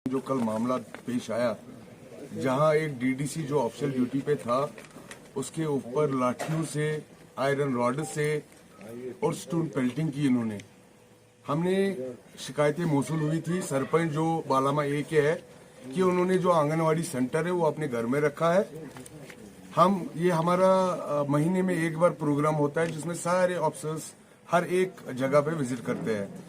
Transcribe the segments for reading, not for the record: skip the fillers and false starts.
जो कल मामला पेश आया, जहां एक डीडीसी जो ऑफिशियल ड्यूटी पे था उसके ऊपर लाठियों से, आयरन रॉड से और स्टोन पेल्टिंग की इन्होंने। हमने शिकायतें मौसूल हुई थी सरपंच जो बालामा ए के है कि उन्होंने जो आंगनवाड़ी सेंटर है वो अपने घर में रखा है। ये हमारा महीने में एक बार प्रोग्राम होता है जिसमें सारे ऑफिसर्स हर एक जगह पे विजिट करते हैं।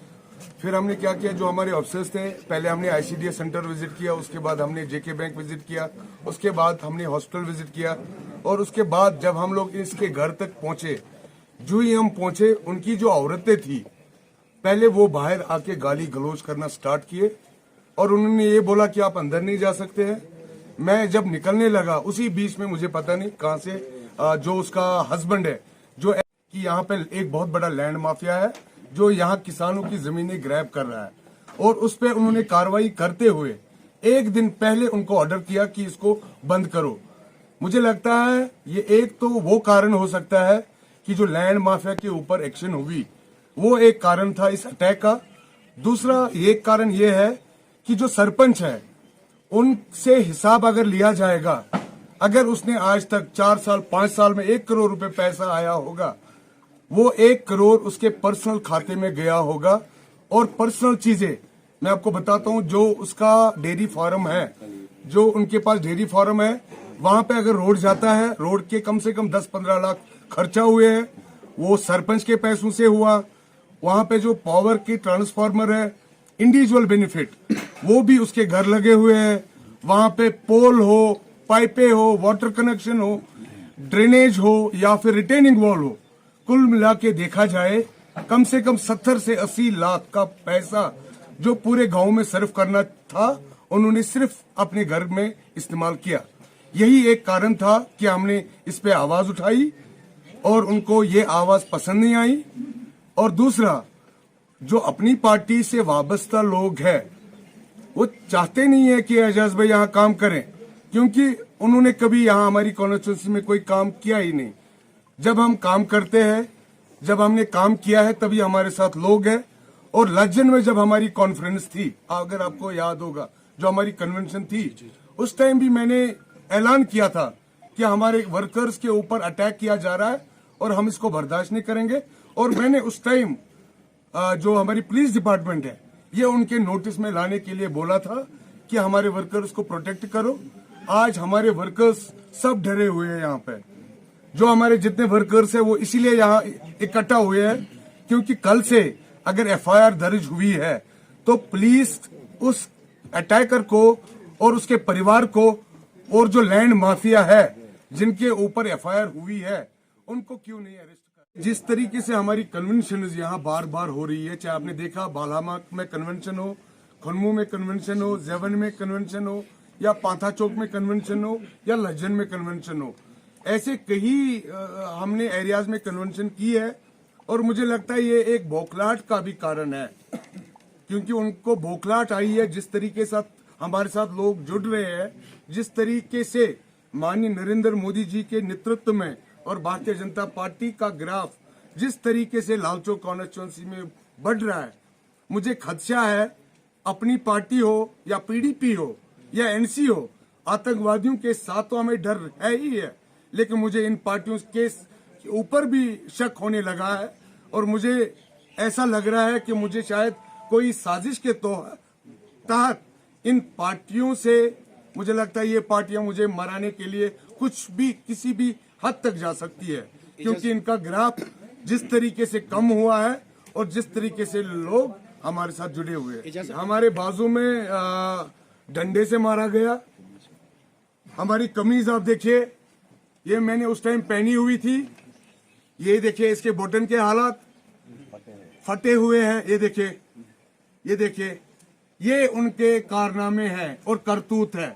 फिर हमने क्या किया, जो हमारे ऑफिसर्स थे, पहले हमने आईसीडीएस सेंटर विजिट किया, उसके बाद हमने जेके बैंक विजिट किया, उसके बाद हमने हॉस्पिटल विजिट किया और उसके बाद जब हम लोग इसके घर तक पहुंचे, जो ही हम पहुंचे उनकी जो औरतें थी पहले वो बाहर आके गाली गलौज करना स्टार्ट किए और उन्होंने ये बोला कि आप अंदर नहीं जा सकते हैं। मैं जब निकलने लगा उसी बीच में मुझे पता नहीं कहां से जो उसका हस्बैंड है जो कि यहाँ पे एक बहुत बड़ा लैंड माफिया है जो यहाँ किसानों की जमीनें ग्रैब कर रहा है और उस पर उन्होंने कार्रवाई करते हुए एक दिन पहले उनको ऑर्डर किया कि इसको बंद करो। मुझे लगता है ये एक तो वो कारण हो सकता है कि जो लैंड माफिया के ऊपर एक्शन हुई वो एक कारण था इस अटैक का। दूसरा एक कारण ये है कि जो सरपंच है उनसे हिसाब अगर लिया जाएगा, अगर उसने आज तक 4 साल 5 साल में 1 करोड़ रुपए पैसा आया होगा, वो 1 करोड़ उसके पर्सनल खाते में गया होगा। और पर्सनल चीजें मैं आपको बताता हूँ, जो उसका डेयरी फार्म है, जो उनके पास डेयरी फार्म है, वहां पे अगर रोड जाता है, रोड के कम से कम 10-15 लाख खर्चा हुए हैं, वो सरपंच के पैसों से हुआ। वहां पे जो पावर की ट्रांसफार्मर है, इंडिविजुअल बेनिफिट, वो भी उसके घर लगे हुए हैं। वहां पे पोल हो, पाइपे हो, वाटर कनेक्शन हो, ड्रेनेज हो या फिर रिटेनिंग वॉल हो, कुल मिला के देखा जाए कम से कम 70 से 80 लाख का पैसा जो पूरे गांव में सर्व करना था, उन्होंने सिर्फ अपने घर में इस्तेमाल किया। यही एक कारण था कि हमने इस पे आवाज उठाई और उनको ये आवाज पसंद नहीं आई। और दूसरा, जो अपनी पार्टी से वाबस्ता लोग हैं वो चाहते नहीं है कि एजाज भाई यहाँ काम करें, क्योंकि उन्होंने कभी यहाँ हमारी कॉन्स्टिट्यूंसी में कोई काम किया ही नहीं। जब हम काम करते हैं, जब हमने काम किया है, तभी हमारे साथ लोग हैं। और लज्जन में जब हमारी कॉन्फ्रेंस थी, अगर आपको याद होगा, जो हमारी कन्वेंशन थी, उस टाइम भी मैंने ऐलान किया था कि हमारे वर्कर्स के ऊपर अटैक किया जा रहा है और हम इसको बर्दाश्त नहीं करेंगे। और मैंने उस टाइम जो हमारी पुलिस डिपार्टमेंट है, ये उनके नोटिस में लाने के लिए बोला था कि हमारे वर्कर्स को प्रोटेक्ट करो। आज हमारे वर्कर्स सब डरे हुए हैं। यहाँ पे जो हमारे जितने वर्कर्स हैं वो इसीलिए यहाँ इकट्ठा हुए हैं क्योंकि कल से अगर एफआईआर दर्ज हुई है तो पुलिस उस अटैकर को और उसके परिवार को और जो लैंड माफिया है जिनके ऊपर एफआईआर हुई है उनको क्यों नहीं अरेस्ट कर। जिस तरीके से हमारी कन्वेंशन यहाँ बार बार हो रही है, चाहे आपने देखा बालामा में कन्वेंशन हो, खनमू में कन्वेंशन हो, जेवन में कन्वेंशन हो, या पाथा चौक में कन्वेंशन हो, या लज्जन में कन्वेंशन हो, ऐसे कई हमने एरियाज में कन्वेंशन की है। और मुझे लगता है ये एक बौखलाहट का भी कारण है, क्योंकि उनको बौखलाहट आई है जिस तरीके से हमारे साथ लोग जुड़ रहे हैं, जिस तरीके से माननीय नरेंद्र मोदी जी के नेतृत्व में और भारतीय जनता पार्टी का ग्राफ जिस तरीके से लालचौक कॉन्स्टिट्यूंसी में बढ़ रहा है, मुझे खदशा है अपनी पार्टी हो या पीडीपी हो या एनसी हो, आतंकवादियों के साथ तो हमें डर है ही है, लेकिन मुझे इन पार्टियों के ऊपर भी शक होने लगा है। और मुझे ऐसा लग रहा है कि मुझे शायद कोई साजिश के तहत इन पार्टियों से, मुझे लगता है ये पार्टियां मुझे मराने के लिए कुछ भी किसी भी हद तक जा सकती है, क्योंकि इनका ग्राफ जिस तरीके से कम हुआ है और जिस तरीके से लोग हमारे साथ जुड़े हुए हैं। हमारे बाजू में डंडे से मारा गया। हमारी कमीज आप देखिए, ये मैंने उस टाइम पहनी हुई थी, ये देखिए इसके बटन के हालात फटे हुए हैं, ये देखिए, ये देखिए, ये उनके कारनामे हैं और करतूत है।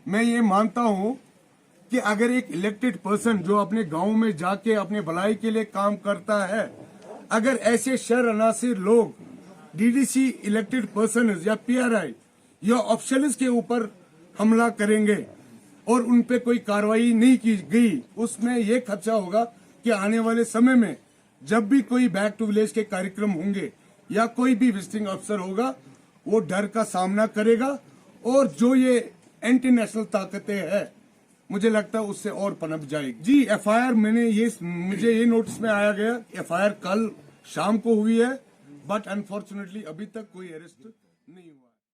मैं ये मानता हूं कि अगर एक इलेक्टेड पर्सन जो अपने गांव में जाके अपने भलाई के लिए काम करता है, अगर ऐसे शरनासिर लोग डीडीसी इलेक्टेड पर्सन या पीआरआई या ऑफिशियल्स के ऊपर हमला करेंगे और उन पे कोई कार्रवाई नहीं की गई, उसमें यह खदशा होगा कि आने वाले समय में जब भी कोई बैक टू विलेज के कार्यक्रम होंगे या कोई भी विजिटिंग अफसर होगा, वो डर का सामना करेगा और जो ये एंटी नेशनल ताकतें हैं मुझे लगता है उससे और पनप जाएगी। जी एफआईआर मुझे ये नोटिस में आया गया, एफआईआर कल शाम को हुई है, बट अनफॉर्चुनेटली अभी तक कोई अरेस्ट नहीं हुआ।